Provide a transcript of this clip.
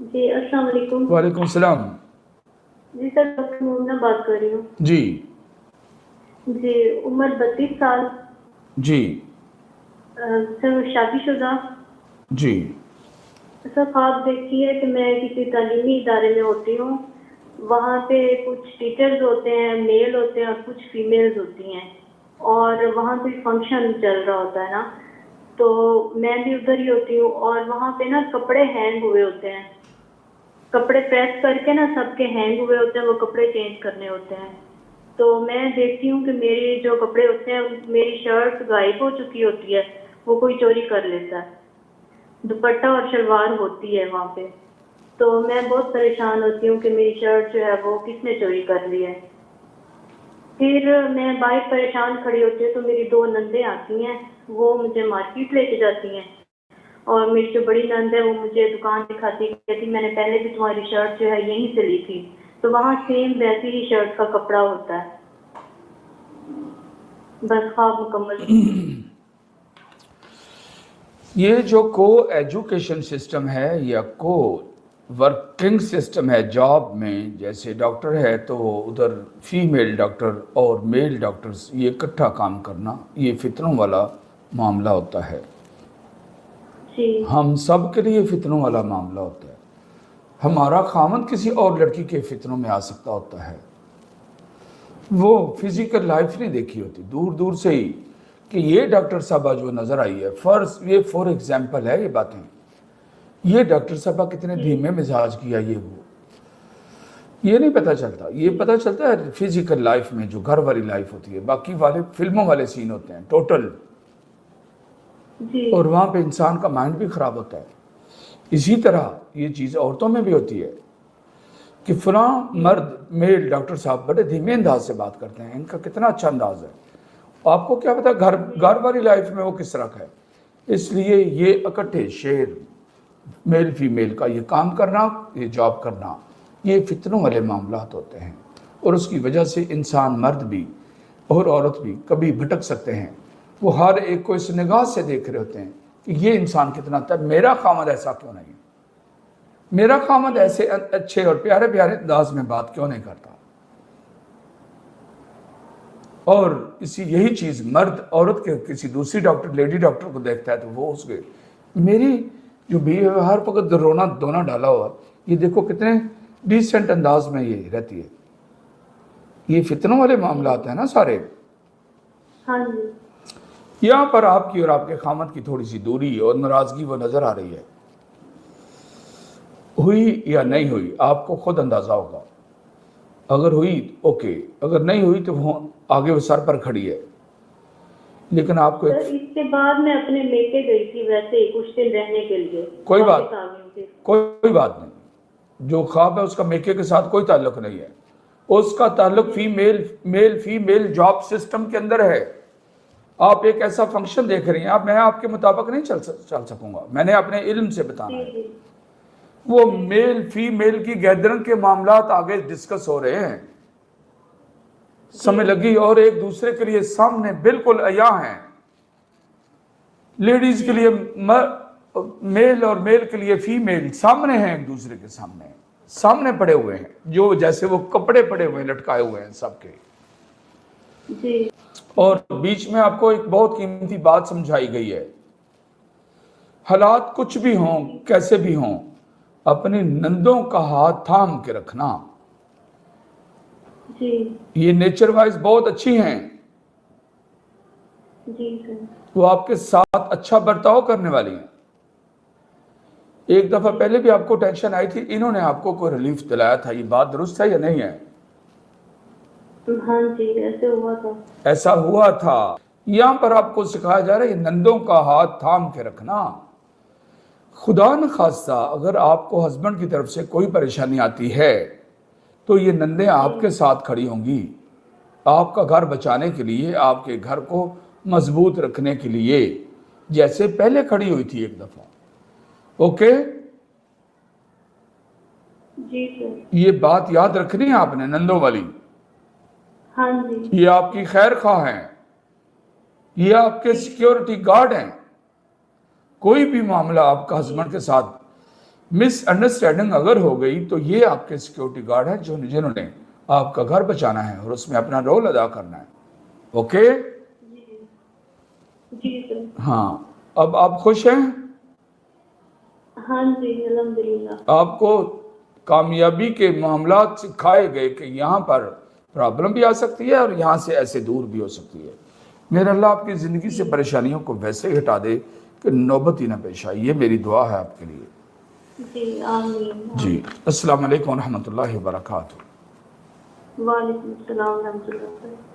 جی السلام علیکم۔ وعلیکم السلام۔ جی سر، ڈاکٹر مومنہ بات کر رہی ہوں۔ جی جی، عمر 32 سال۔ جی سر شادی شدہ۔ جی سر خواب دیکھی ہے کہ میں کسی تعلیمی ادارے میں ہوتی ہوں، وہاں پہ کچھ ٹیچرز ہوتے ہیں، میل ہوتے ہیں اور کچھ فیمیلز ہوتی ہیں، اور وہاں پہ فنکشن چل رہا ہوتا ہے نا، تو میں بھی ادھر ہی ہوتی ہوں، اور وہاں پہ نا کپڑے ہینگ ہوئے ہوتے ہیں، کپڑے پریس کر کے نا سب کے ہینگ ہوئے ہوتے ہیں، وہ کپڑے چینج کرنے ہوتے ہیں۔ تو میں دیکھتی ہوں کہ میری جو کپڑے ہوتے ہیں، میری شرٹ غائب ہو چکی ہوتی ہے، وہ کوئی چوری کر لیتا ہے، دوپٹہ اور شلوار ہوتی ہے وہاں پہ، تو میں بہت پریشان ہوتی ہوں کہ میری شرٹ جو ہے وہ کس نے چوری کر لی ہے۔ پھر میں بائک پریشان کھڑی ہوتی ہوں تو میری 2 نندیں آتی ہیں، وہ مجھے مارکیٹ لے کے جاتی ہیں، اور میری جو بڑی نند ہے وہ مجھے دکان دکھاتی، کہتی میں نے پہلے بھی تمہاری شرٹ جو ہے یہیں سے لی تھی، تو وہاں سیم ویسی ہی شرٹ کا کپڑا ہوتا ہے۔ بس خواب مکمل۔ یہ جو کو ایجوکیشن سسٹم ہے یا کو ورکنگ سسٹم ہے جاب میں، جیسے ڈاکٹر ہے تو ادھر فیمیل ڈاکٹر اور میل ڈاکٹرز یہ اکٹھا کام کرنا، یہ فتنوں والا معاملہ ہوتا ہے۔ جی ہم سب کے لیے فتنوں والا معاملہ ہوتا ہے۔ ہمارا خامند کسی اور لڑکی کے فتنوں میں آ سکتا ہوتا ہے، وہ فزیکل لائف نہیں دیکھی ہوتی، دور دور سے ہی کہ یہ ڈاکٹر صاحبہ جو نظر آئی ہے، یہ فور ایگزامپل ہے، یہ باتیں، یہ ڈاکٹر صاحبہ کتنے دھیمے مزاج کیا، یہ نہیں پتہ چلتا۔ یہ پتہ چلتا ہے فزیکل لائف میں، جو گھر والی لائف ہوتی ہے، باقی والے فلموں والے سین ہوتے ہیں ٹوٹل، جی اور وہاں پہ انسان کا مائنڈ بھی خراب ہوتا ہے۔ اسی طرح یہ چیز عورتوں میں بھی ہوتی ہے کہ فلاں مرد میل ڈاکٹر صاحب بڑے دھیمے انداز سے بات کرتے ہیں، ان کا کتنا اچھا انداز ہے، آپ کو کیا پتا گھر والی لائف میں وہ کس طرح کا ہے۔ اس لیے یہ اکٹھے شیر میل فیمیل کا یہ کام کرنا، یہ جاب کرنا، یہ فتنوں والے معاملات ہوتے ہیں، اور اس کی وجہ سے انسان مرد بھی اور عورت بھی کبھی بھٹک سکتے ہیں۔ وہ ہر ایک کو اس نگاہ سے دیکھ رہے ہوتے ہیں کہ یہ انسان کتنا اچھا ہے، میرا خامد ایسا کیوں نہیں ہے، میرا خامد ایسے اچھے اور پیارے پیارے انداز میں بات کیوں نہیں کرتا۔ اور یہی چیز مرد عورت کے کسی دوسری ڈاکٹر لیڈی ڈاکٹر کو دیکھتا ہے تو وہ اس کے میری جو ہر وقت رونا دھونا ڈالا ہوا، یہ دیکھو کتنے ڈیسنٹ انداز میں یہ رہتی ہے۔ یہ فتنوں والے معاملات ہیں نا سارے۔ ہاں جی یہاں پر آپ کی اور آپ کے خامد کی تھوڑی سی دوری اور ناراضگی وہ نظر آ رہی ہے، ہوئی یا نہیں ہوئی آپ کو خود اندازہ ہوگا۔ اگر ہوئی اوکے، اگر نہیں ہوئی تو وہ آگے وہ سر پر کھڑی ہے، لیکن آپ کو سر اس کے بعد میں اپنے میکے گئی تھی ویسے ہی کچھ دن رہنے کے لیے، کوئی واپس آ گئی ہوں پھر۔ کوئی بات نہیں، جو خواب ہے اس کا میکے کے ساتھ کوئی تعلق نہیں ہے، اس کا تعلق میل فیمیل جاب سسٹم کے اندر ہے۔ آپ ایک ایسا فنکشن دیکھ رہی ہیں، میں آپ کے مطابق نہیں چل سکوں گا، میں نے اپنے علم سے بتانا ہے۔ جی وہ میل فیمیل کی گیدرنگ کے معاملات آگے ڈسکس ہو رہے ہیں، سمجھ لگی، اور ایک دوسرے کے لیے سامنے بالکل عیاں ہیں۔ لیڈیز کے لیے میل اور میل کے لیے فیمیل سامنے ہیں، ایک دوسرے کے سامنے پڑے ہوئے ہیں، جو جیسے وہ کپڑے پڑے ہوئے ہیں، لٹکائے ہوئے ہیں سب کے۔ جی اور بیچ میں آپ کو ایک بہت قیمتی بات سمجھائی گئی ہے، حالات کچھ بھی ہوں کیسے بھی ہوں، اپنی نندوں کا ہاتھ تھام کے رکھنا۔ جی یہ نیچر وائز بہت اچھی ہیں، جی سر وہ آپ کے ساتھ اچھا برتاؤ کرنے والی ہیں۔ ایک دفعہ پہلے بھی آپ کو ٹینشن آئی تھی، انہوں نے آپ کو کوئی ریلیف دلایا تھا، یہ بات درست ہے یا نہیں ہے؟ ہاں جی ایسے ہوا تھا۔ ایسا ہوا تھا۔ یہاں پر آپ کو سکھایا جا رہا ہے یہ نندوں کا ہاتھ تھام کے رکھنا۔ خدا نخواستہ اگر آپ کو ہسبینڈ کی طرف سے کوئی پریشانی آتی ہے تو یہ نندیں آپ کے ساتھ کھڑی ہوں گی، آپ کا گھر بچانے کے لیے، آپ کے گھر کو مضبوط رکھنے کے لیے، جیسے پہلے کھڑی ہوئی تھی ایک دفعہ۔ اوکے، جی سر یہ بات یاد رکھنی ہے آپ نے نندوں والی، ہاں جی یہ آپ کی خیر خواہ ہیں، یہ آپ کے سیکیورٹی گارڈ ہیں۔ کوئی بھی معاملہ آپ کا ہسبینڈ کے ساتھ مس انڈرسٹینڈنگ اگر ہو گئی تو یہ آپ کے سیکیورٹی گارڈ ہیں جنہوں نے آپ کا گھر بچانا ہے اور اس میں اپنا رول ادا کرنا ہے. اوکے؟ جی سر. ہاں اب آپ خوش ہیں؟ ہاں جی الحمدللہ. آپ کو کامیابی کے معاملات سکھائے گئے کہ یہاں پر پرابلم بھی آ سکتی ہے اور یہاں سے ایسے دور بھی ہو سکتی ہے. میرا اللہ آپ کی زندگی سے پریشانیوں کو ویسے ہٹا دے کہ نوبت ہی نہ پیش آئے. یہ میری دعا ہے آپ کے لیے. جی آمین. جی السلام علیکم ورحمۃ اللہ وبرکاتہ. وعلیکم السلام ورحمۃ اللہ وبرکاتہ.